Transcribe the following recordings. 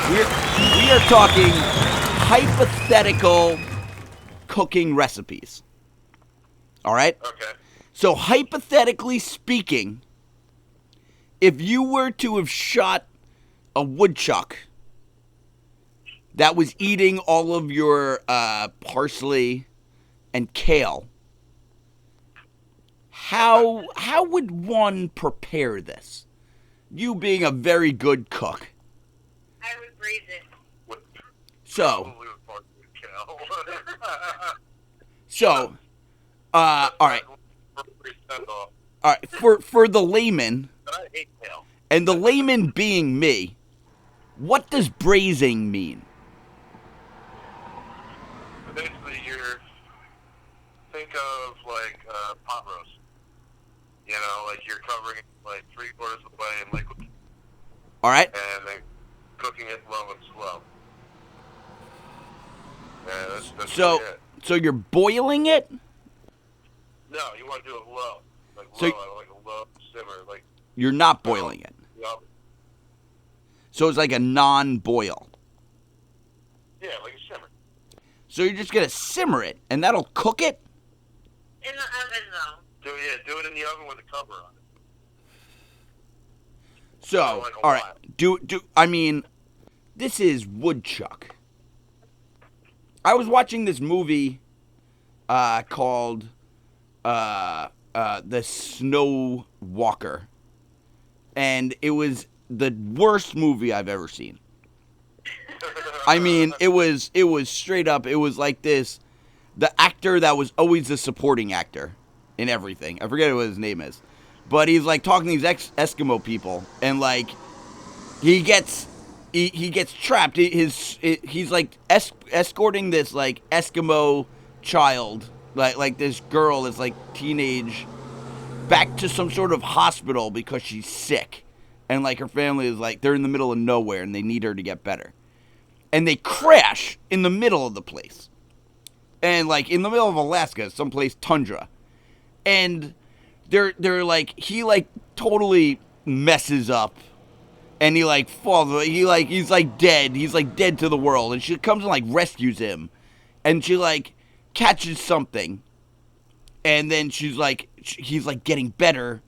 We are talking hypothetical cooking recipes. All right? Okay. So, hypothetically speaking, if you were to have shot a woodchuck that was eating all of your parsley and kale, how would one prepare this? You being a very good cook. I would braise it. So, Probably with parsley and kale. all right. All right, for the layman, But I hate kale. and the layman being me, what does braising mean? Basically, think of like pot roast. You know, like you're covering it like 3/4 of the way in liquid, All right? and then cooking it low and slow. Yeah, that's So, really it. so you're boiling it? No, you want to do it low, like So- low, like a low simmer, like You're not boiling it. the oven. So it's like a non-boil. Yeah, like a simmer. So you're just going to simmer it, and that'll cook it? In the oven, though. Do it in the oven with a cover on it. So, Like a all right. while. I mean, this is woodchuck. I was watching this movie called The Snow Walker, and it was the worst movie I've ever seen. I mean, it was straight up. It was like this. The actor that was always the supporting actor in everything. I forget what his name is, but he's like talking to these Eskimo people, and like he gets trapped. He's like escorting this like Eskimo child, like this girl is like teenage, back to some sort of hospital because she's sick, and like her family is like they're in the middle of nowhere and they need her to get better, and they crash in the middle of the place, and like in the middle of Alaska, someplace tundra, and they're like he like totally messes up. And he like falls. He's like dead. He's like dead to the world. And she comes and like rescues him, and she like catches something, and then he's like getting better,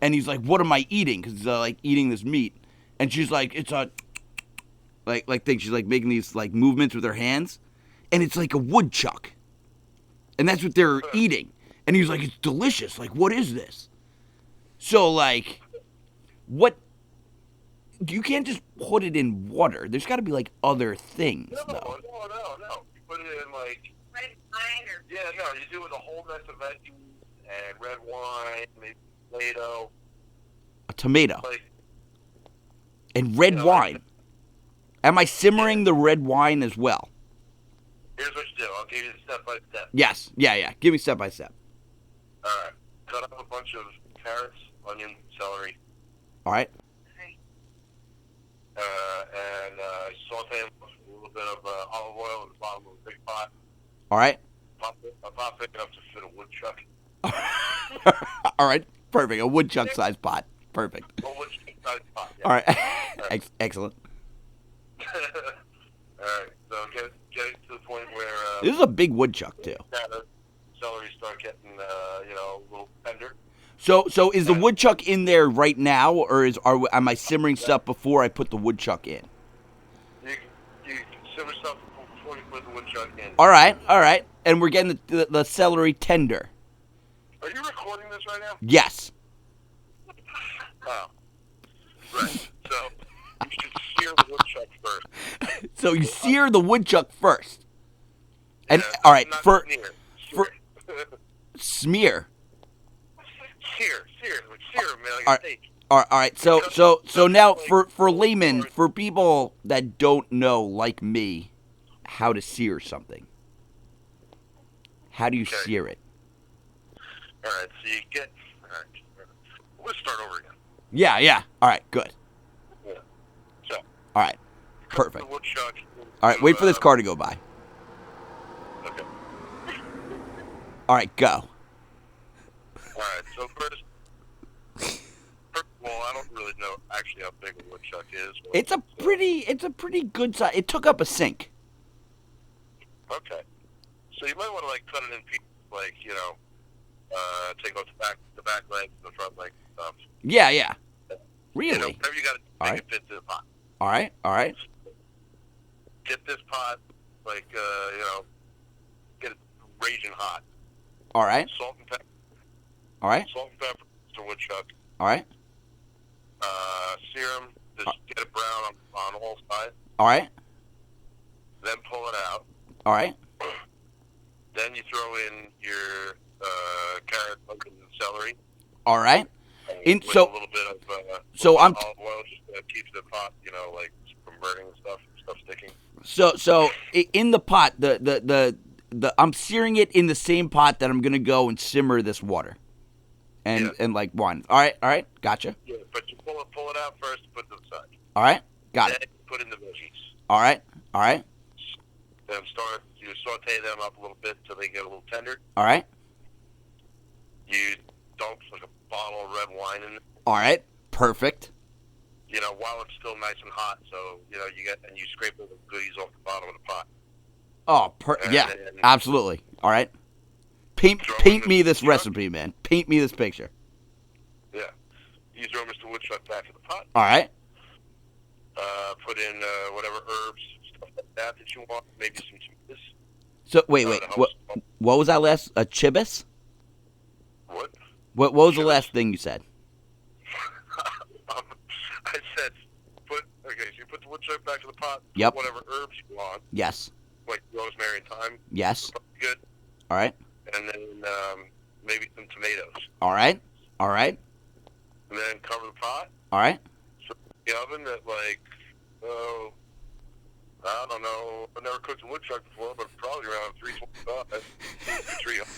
and he's like, "What am I eating?" Because he's like eating this meat, and she's like, "It's a like thing." She's like making these like movements with her hands, and it's like a woodchuck, and that's what they're eating. And he's like, "It's delicious. Like, what is this?" So like, what? You can't just put it in water. There's got to be like other things, No. though. You put it in like Red wine or you do it with a whole mess of veggies and red wine, maybe tomato, A tomato like and red know, wine. Am I simmering the red wine as well? here's what you do. I'll give you step by step. Yes. Yeah. Give me step by step. All right. Cut up a bunch of carrots, onion, celery, All right. and saute them with a little bit of olive oil at the bottom of a big pot. All right. A pot big enough to fit a woodchuck. All right. Perfect. A woodchuck-sized pot. Perfect. A woodchuck-sized pot. Yeah. All right. Excellent. All right. So get it to the point where This is a big woodchuck too. the celery start getting a little tender. So is the woodchuck in there right now, or am I simmering stuff before I put the woodchuck in? You simmer stuff before you put the woodchuck in. All right. And we're getting the celery tender. Are you recording this right now? Yes. Oh. Right. So you should sear the woodchuck first. So you sear the woodchuck first. And Yeah, all right, not for smear. smear. Sear, man, like All a right. steak. All right. So now for laymen, for people that don't know like me how to sear something. How do you Okay. sear it? All right, so you get. All right, let's start over again. Yeah. All right, good. Yeah. So. All right. cut Perfect. The woodchuck. All right, wait for this car to go by. Okay. All right, go. All right. So first Well, I don't really know actually how big a woodchuck is. It's a pretty good size. It took up a sink. Okay. So you might want to like cut it in pieces, like take off the back legs, and the front legs, and stuff. Yeah. You know, Really? whatever you got to All make right. it fit to the pot. All right. Get this pot, like get it raging hot. All right. Salt and pepper. All right. Salt and pepper to woodchuck. All right. Serum. Just get it brown on all sides. All right. Then pull it out. All right. Then you throw in your carrot, pumpkin, and celery. All right. With a little bit of olive oil, just keeps the pot, like from burning and stuff sticking. So in the pot, the I'm searing it in the same pot that I'm gonna go and simmer this water, and like wine. All right, gotcha. Yeah, but you pull it out first, put it to the side. All right, got then it. Put in the veggies. All right. Then you saute them up a little bit till they get a little tender. All right. You dump like a bottle of red wine in it. All right, perfect. While it's still nice and hot, so you scrape all the goodies off the bottom of the pot. Oh, absolutely. All right. Paint me this recipe, man. Paint me this picture. Yeah. You throw Mr. Woodchuck back in the pot. All right. Put in whatever herbs, stuff like that you want. Maybe some chibis. So wait. What was that last? A chibis? What? What was the last thing you said? I said, so you put the woodchuck back in the pot. Yep. Put whatever herbs you want. Yes. Like rosemary and thyme. Yes. Good. All right. And then maybe some tomatoes. All right. And then cover the pot. All right. So the oven at I don't know. I've never cooked a woodchuck before, but probably around 325, 300.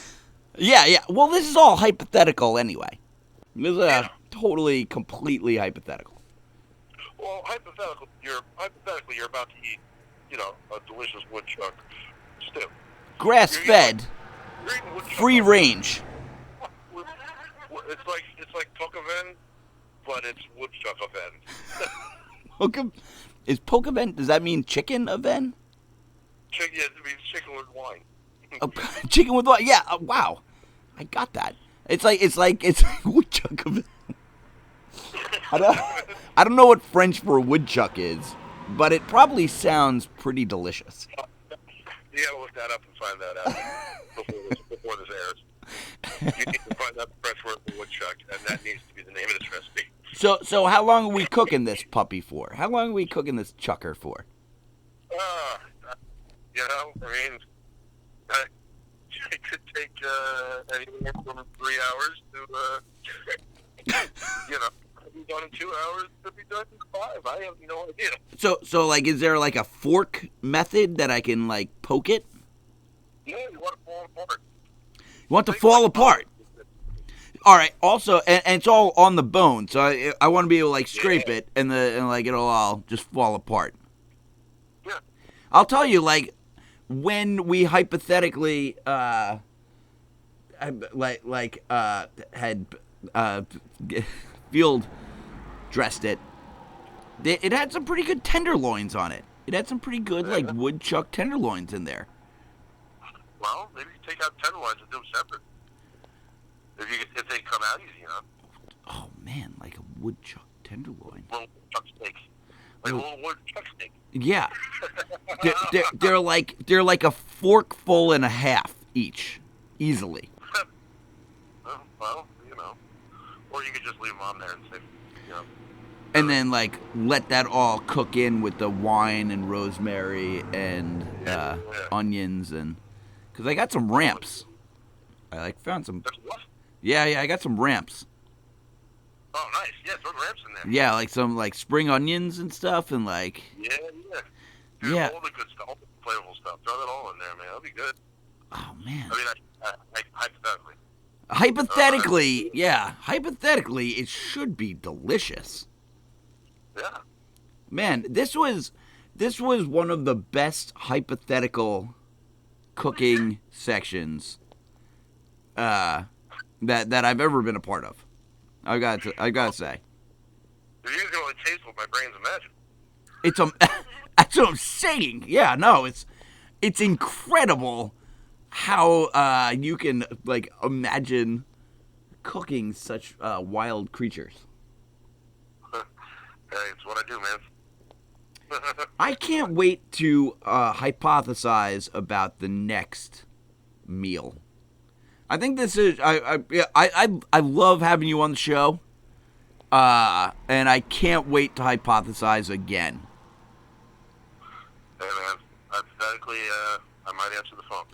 Yeah. Well, this is all hypothetical anyway. This is totally, completely hypothetical. Well, hypothetically, you're about to eat, a delicious woodchuck stew. Grass-fed, You're eating woodchuck free range. It's like Pokeven, but it's woodchuck oven. Is poke event? Does that mean chicken event? It means chicken with wine. Chicken with wine. Yeah. Wow. I got that. It's like woodchuck event. I don't know what French for woodchuck is, but it probably sounds pretty delicious. You gotta look that up and find that out before this airs. You need to find out the French word for woodchuck, and that needs to be the name of this recipe. So how long are we cooking this puppy for? How long are we cooking this chucker for? It could take anywhere from 3 hours to, be done in 2 hours to be done in 5. I have no idea. So like, is there like a fork method that I can like poke it? Yeah, you want it to fall apart. You want it to fall apart? All right. Also, and it's all on the bone, so I want to be able to like scrape it, and like it'll all just fall apart. Yeah. I'll tell you, like, when we hypothetically had field dressed it, it had some pretty good tenderloins on it. It had some pretty good like woodchuck tenderloins in there. Well, maybe you take out tenderloins and do them separate. If they come out easy enough. Oh man, like a woodchuck tenderloin. Little woodchuck steak. Like a little woodchuck steak. Yeah. they're like a forkful and a half each, easily. Well, or you could just leave them on there and say, And then like let that all cook in with the wine and rosemary and onions, and because I got some ramps. I found some. Yeah, I got some ramps. Oh, nice. Yeah, throw ramps in there. Yeah, like some like spring onions and stuff, and like. Yeah. Dude, all the good stuff, all the flavorful stuff. Throw that all in there, man. That'll be good. Oh man. I mean, hypothetically. Hypothetically, it should be delicious. Yeah. Man, this was one of the best hypothetical cooking sections that I've ever been a part of. I got to say. brains imagine. It's that's what I'm saying. Yeah, no, it's incredible how you can like imagine cooking such wild creatures. Hey, it's what I do, man. I can't wait to hypothesize about the next meal. I think this is I love having you on the show, and I can't wait to hypothesize again. Hey, man. Hypothetically, I might answer the phone.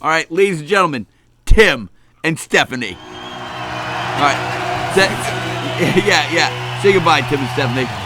All right, ladies and gentlemen, Tim and Stephanie. All right, yeah. Say goodbye, Tim and Stephanie.